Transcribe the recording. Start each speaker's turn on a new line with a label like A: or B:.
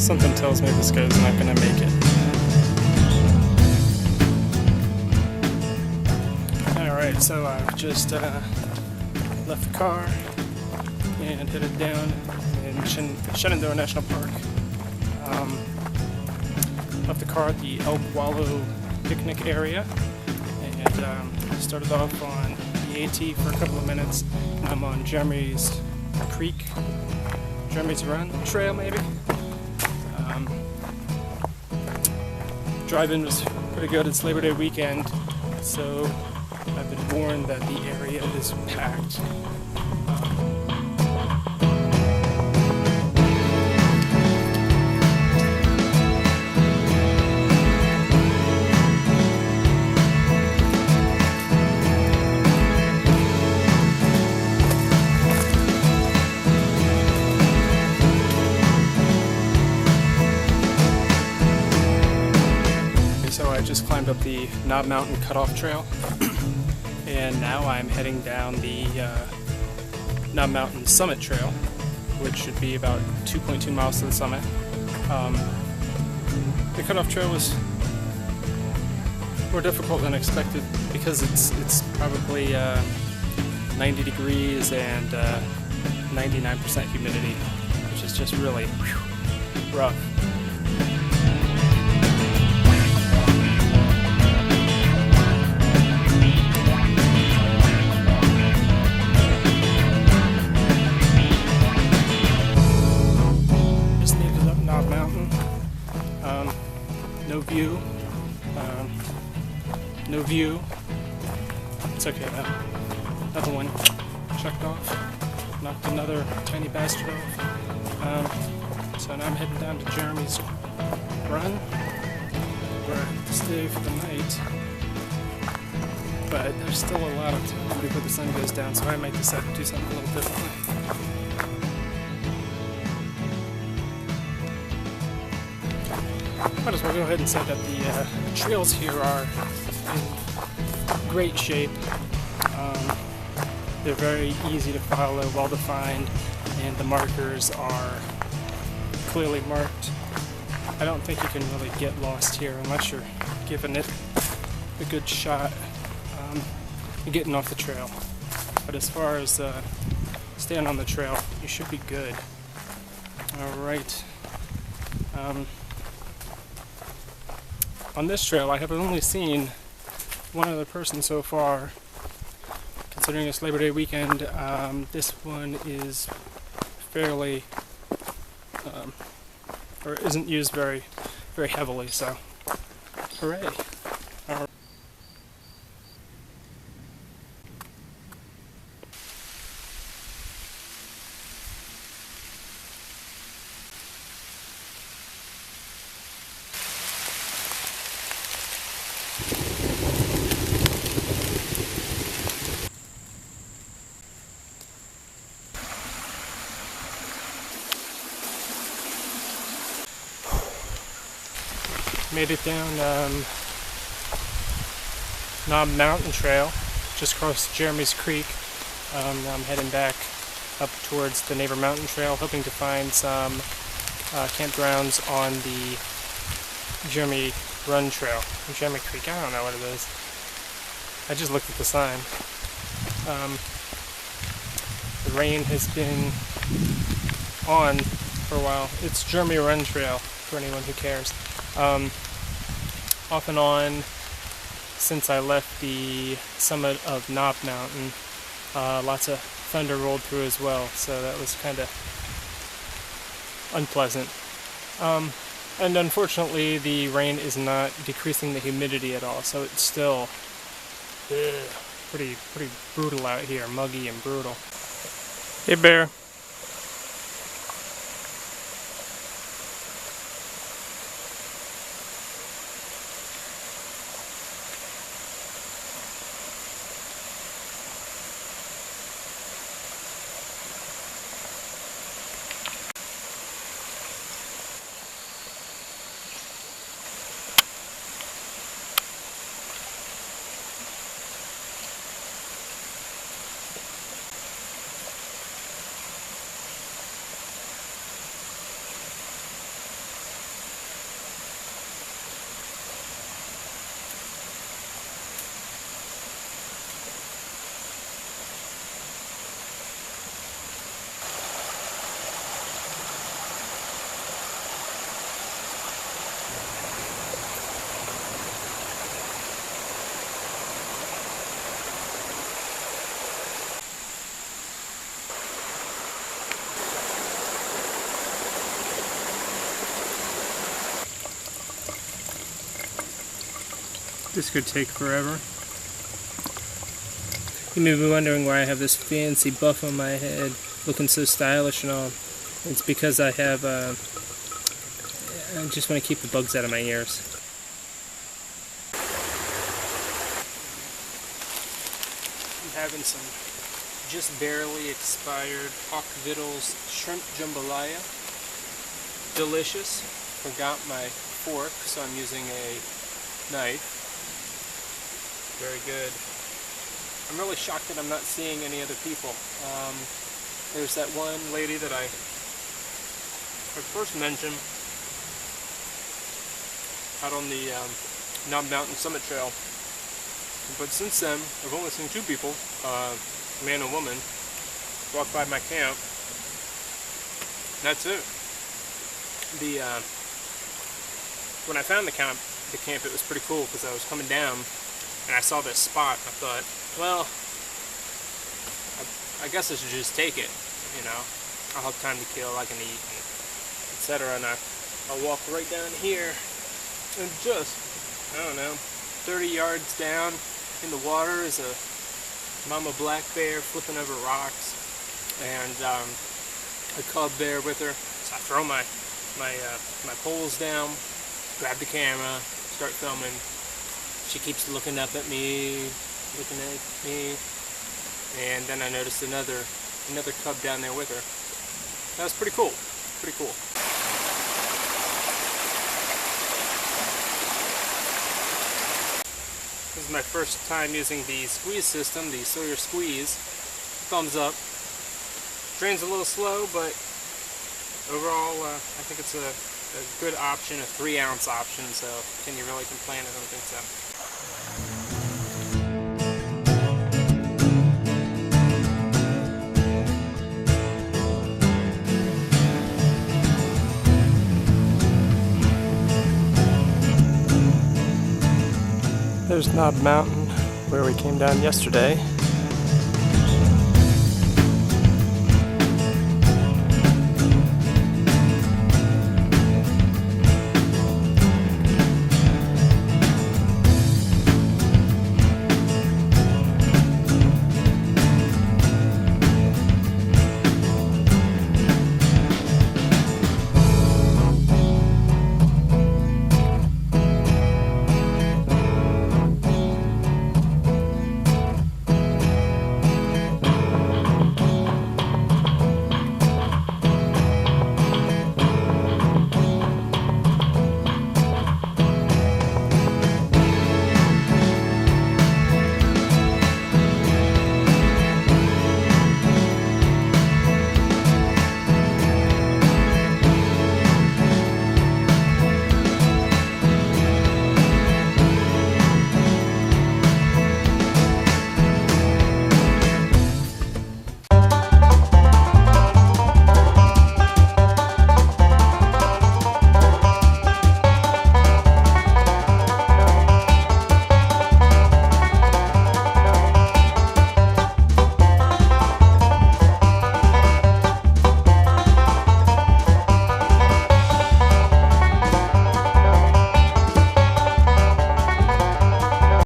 A: Something tells me this guy's not gonna make it. Alright, so I've just left the car and headed down in Shenandoah National Park. Left the car at the Elkwallow Picnic area and started off on the AT for a couple of minutes. I'm on Jeremy's Creek, Jeremy's Run Trail maybe. Drive-in was pretty good. It's Labor Day weekend, so I've been warned that the area is packed. So I just climbed up the Knob Mountain Cutoff trail, and now I'm heading down the Knob Mountain Summit Trail, which should be about 2.2 miles to the summit. The Cutoff trail was more difficult than expected because it's probably 90 degrees and 99% humidity, which is just really rough. No view. It's okay though. Another one checked off. Knocked another tiny bastard off. So now I'm heading down to Jeremy's Run, where I have to stay for the night. But there's still a lot of time before the sun goes down, so I might decide to do something a little differently. Might as well go ahead and say that the trails here are in great shape. They're very easy to follow, well defined, and the markers are clearly marked. I don't think you can really get lost here unless you're giving it a good shot and getting off the trail. But as far as staying on the trail, you should be good. Alright. On this trail, I have only seen one other person so far. Considering it's Labor Day weekend, this one is fairly, or isn't used very heavily, so hooray. Made it down Knob Mountain Trail, just crossed Jeremy's Creek. Now I'm heading back up towards the Neighbor Mountain Trail, hoping to find some campgrounds on the Jeremy Run Trail, or Jeremy Creek, I don't know what it is. I just looked at the sign. The rain has been on for a while. It's Jeremy Run Trail, for anyone who cares. Off and on since I left the summit of Knob Mountain, lots of thunder rolled through as well, so that was kind of unpleasant. And unfortunately the rain is not decreasing the humidity at all, so it's still pretty brutal out here, muggy and brutal. Hey bear. This could take forever. You may be wondering why I have this fancy buff on my head, looking so stylish and all. It's because I have, I just want to keep the bugs out of my ears. I'm having some just barely expired Hawk Vittles shrimp jambalaya. Delicious. Forgot my fork, so I'm using a knife. Very good. I'm really shocked that I'm not seeing any other people. There's that one lady that I first mentioned out on the Knob Mountain Summit Trail. But since then, I've only seen two people, a man and woman, walk by my camp. That's it. When I found the camp, it was pretty cool because I was coming down and I saw this spot. I thought, well, I guess I should just take it. You know, I'll have time to kill. I can eat, etc. And I'll walk right down here, and just, I don't know, 30 yards down in the water is a mama black bear flipping over rocks, and a cub bear with her. So I throw my poles down, grab the camera, start filming. She keeps looking up at me, and then I noticed another cub down there with her. That was pretty cool. Pretty cool. This is my first time using the squeeze system, the Sawyer Squeeze. Thumbs up. Drains a little slow, but overall, I think it's a good option, a 3-ounce option, so can you really complain? I don't think so. There's Knob Mountain, where we came down yesterday.